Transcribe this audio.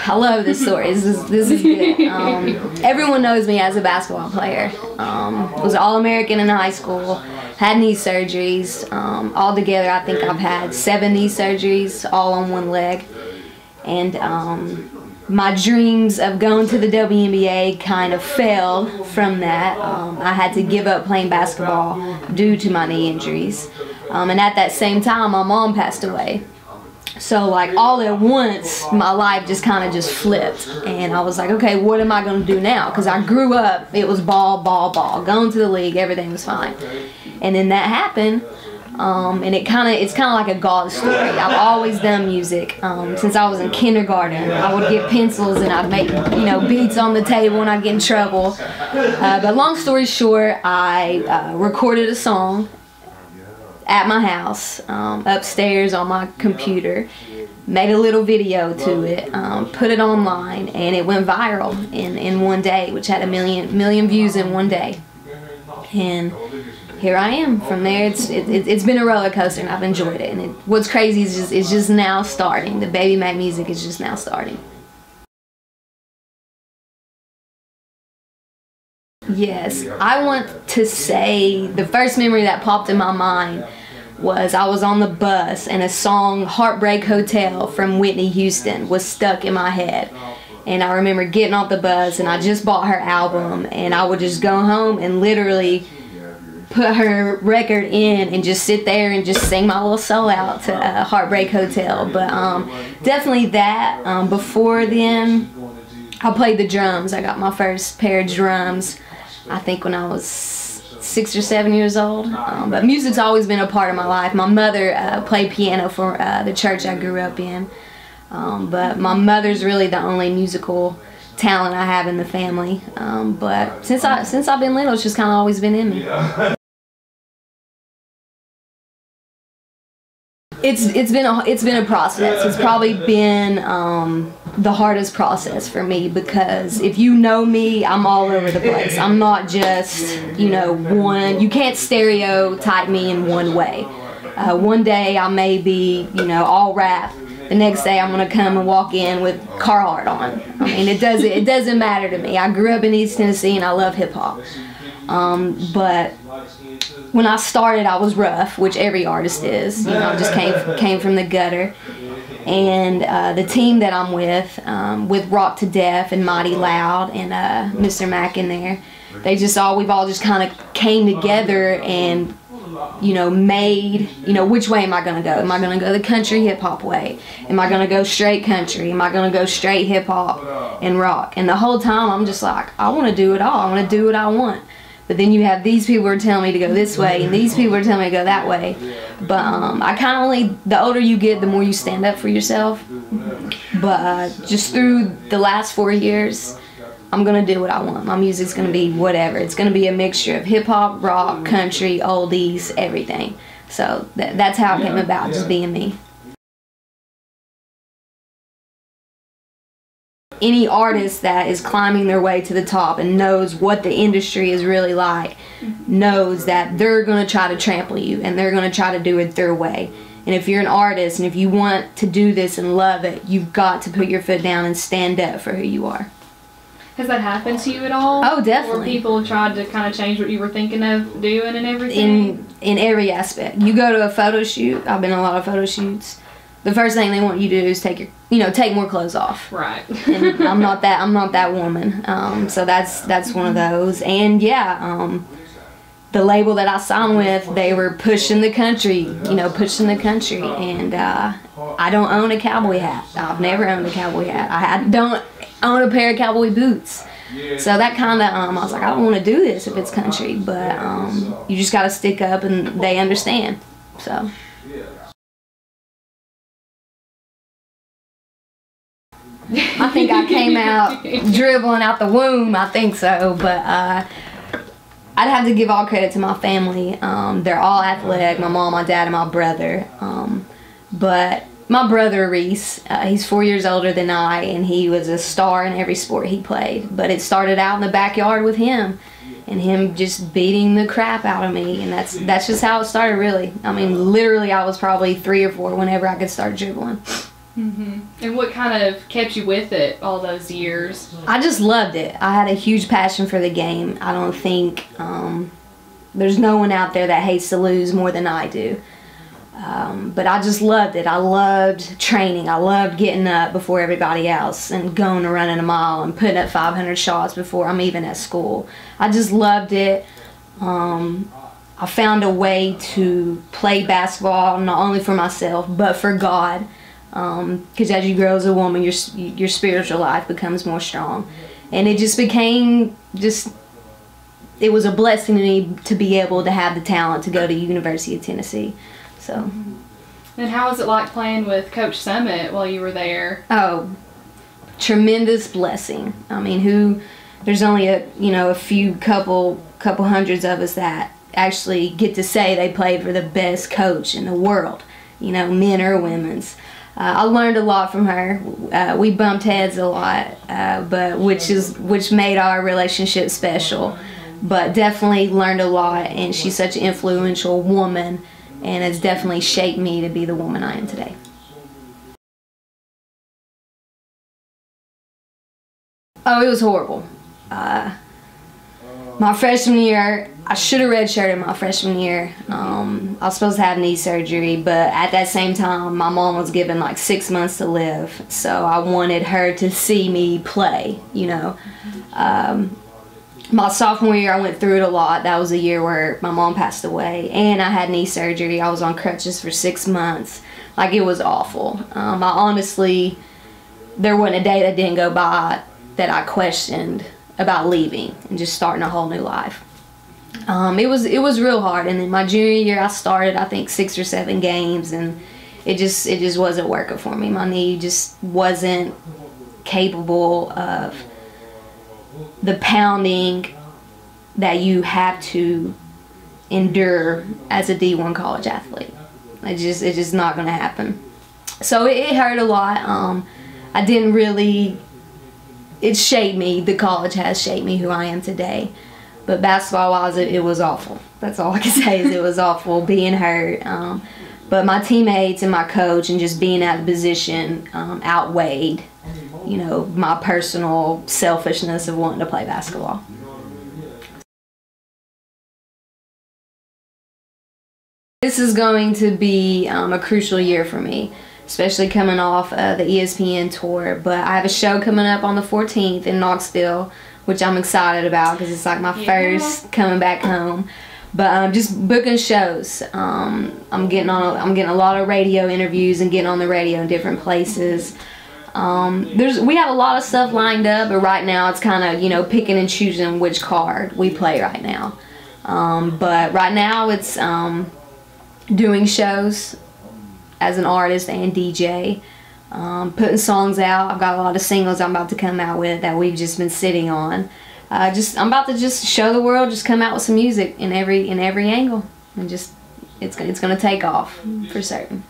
I love this story. This is good. Everyone knows me as a basketball player. Was All-American in high school. Had knee surgeries. Altogether, I think I've had 7 knee surgeries, all on one leg. And my dreams of going to the WNBA kind of failed from that. I had to give up playing basketball due to my knee injuries. And at that same time, my mom passed away. So like all at once, my life just kind of just flipped. And I was like, okay, what am I going to do now? Because I grew up, it was ball, ball, ball. Going to the league, everything was fine. And then that happened. And it's kind of like a God story. I've always done music. Since I was in kindergarten, I would get pencils and I'd make, beats on the table and I'd get in trouble. But long story short, I recorded a song at my house, upstairs on my computer, made a little video to it, put it online, and it went viral in one day, which had a million views in one day. And here I am. From there, it's been a roller coaster, and I've enjoyed it. And what's crazy is it's just now starting. The Baby Mac music is just now starting. Yes, I want to say the first memory that popped in my mind was I was on the bus and a song, Heartbreak Hotel from Whitney Houston, was stuck in my head. And I remember getting off the bus and I just bought her album, and I would just go home and literally put her record in and just sit there and just sing my little soul out to Heartbreak Hotel. But definitely that. Before then, I played the drums. I got my first pair of drums, I think when I was 6 or 7 years old. But music's always been a part of my life. My mother played piano for the church I grew up in. But my mother's really the only musical talent I have in the family. But since I've been little, it's just kind of always been in me. It's been a process. It's probably been the hardest process for me, because if you know me, I'm all over the place. I'm not just one. You can't stereotype me in one way. One day I may be all rap. The next day I'm gonna come and walk in with Carhartt on. I mean, it doesn't matter to me. I grew up in East Tennessee and I love hip hop. But when I started, I was rough, which every artist is. Just came from the gutter. And the team that I'm with Rock to Death and Mighty Loud and Mr. Mac in there, we've all just kind of came together and made, which way am I going to go? Am I going to go the country hip hop way? Am I going to go straight country? Am I going to go straight hip hop and rock? And the whole time I'm just like, I want to do it all. I want to do what I want. But then you have these people who are telling me to go this way, and these people are telling me to go that way. But I kind of the older you get, the more you stand up for yourself. But just through the last 4 years, I'm going to do what I want. My music's going to be whatever. It's going to be a mixture of hip-hop, rock, country, oldies, everything. So that's how it came about, just being me. Any artist that is climbing their way to the top and knows what the industry is really like knows that they're going to try to trample you, and they're going to try to do it their way. And if you're an artist and if you want to do this and love it, you've got to put your foot down and stand up for who you are. Has that happened to you at all? Oh, definitely. Where people tried to kind of change what you were thinking of doing and everything? In every aspect. You go to a photo shoot. I've been to a lot of photo shoots. The first thing they want you to do is take more clothes off. Right. And I'm not that woman. So that's one of those. And yeah, the label that I signed with, they were pushing the country. Pushing the country. And I don't own a cowboy hat. I've never owned a cowboy hat. I don't own a pair of cowboy boots. So that kind of, I was like, I don't want to do this if it's country. But you just got to stick up, and they understand. So. I think I came out dribbling out the womb, I think so, but I'd have to give all credit to my family. They're all athletic, my mom, my dad, and my brother. But my brother, Reese, he's 4 years older than I, and he was a star in every sport he played. But it started out in the backyard with him, and him just beating the crap out of me, and that's just how it started, really. I mean, literally, I was probably 3 or 4 whenever I could start dribbling. And what kind of kept you with it all those years? I just loved it. I had a huge passion for the game. I don't think there's no one out there that hates to lose more than I do. But I just loved it. I loved training. I loved getting up before everybody else and going and running a mile and putting up 500 shots before I'm even at school. I just loved it. I found a way to play basketball not only for myself but for God. Because as you grow as a woman, your spiritual life becomes more strong, and it just became it was a blessing to me to be able to have the talent to go to University of Tennessee. So. And how was it like playing with Coach Summitt while you were there? Oh, tremendous blessing. I mean, there's only a few couple hundreds of us that actually get to say they played for the best coach in the world, men or women's. I learned a lot from her. We bumped heads a lot, but which made our relationship special. But definitely learned a lot, and she's such an influential woman, and has definitely shaped me to be the woman I am today. Oh, it was horrible. My freshman year, I should have redshirted my freshman year. I was supposed to have knee surgery, but at that same time, my mom was given like 6 months to live, so I wanted her to see me play, My sophomore year, I went through it a lot. That was the year where my mom passed away, and I had knee surgery. I was on crutches for 6 months. Like, it was awful. I honestly, there wasn't a day that didn't go by that I questioned about leaving and just starting a whole new life. It was real hard, and then my junior year I started I think 6 or 7 games, and it just wasn't working for me. My knee just wasn't capable of the pounding that you have to endure as a D1 college athlete. It's just not gonna happen. So it hurt a lot. I didn't really. It shaped me. The college has shaped me who I am today. But basketball-wise, it was awful. That's all I can say is it was awful being hurt. But my teammates and my coach and just being out of position outweighed, my personal selfishness of wanting to play basketball. This is going to be a crucial year for me, especially coming off the ESPN tour. But I have a show coming up on the 14th in Knoxville, which I'm excited about because it's like my first coming back home. But just booking shows. I'm getting a lot of radio interviews and getting on the radio in different places. We have a lot of stuff lined up, but right now it's kind of picking and choosing which card we play right now. But right now it's doing shows as an artist and DJ, putting songs out. I've got a lot of singles I'm about to come out with that we've just been sitting on. I'm about to just show the world, just come out with some music in every angle, and it's gonna take off for certain.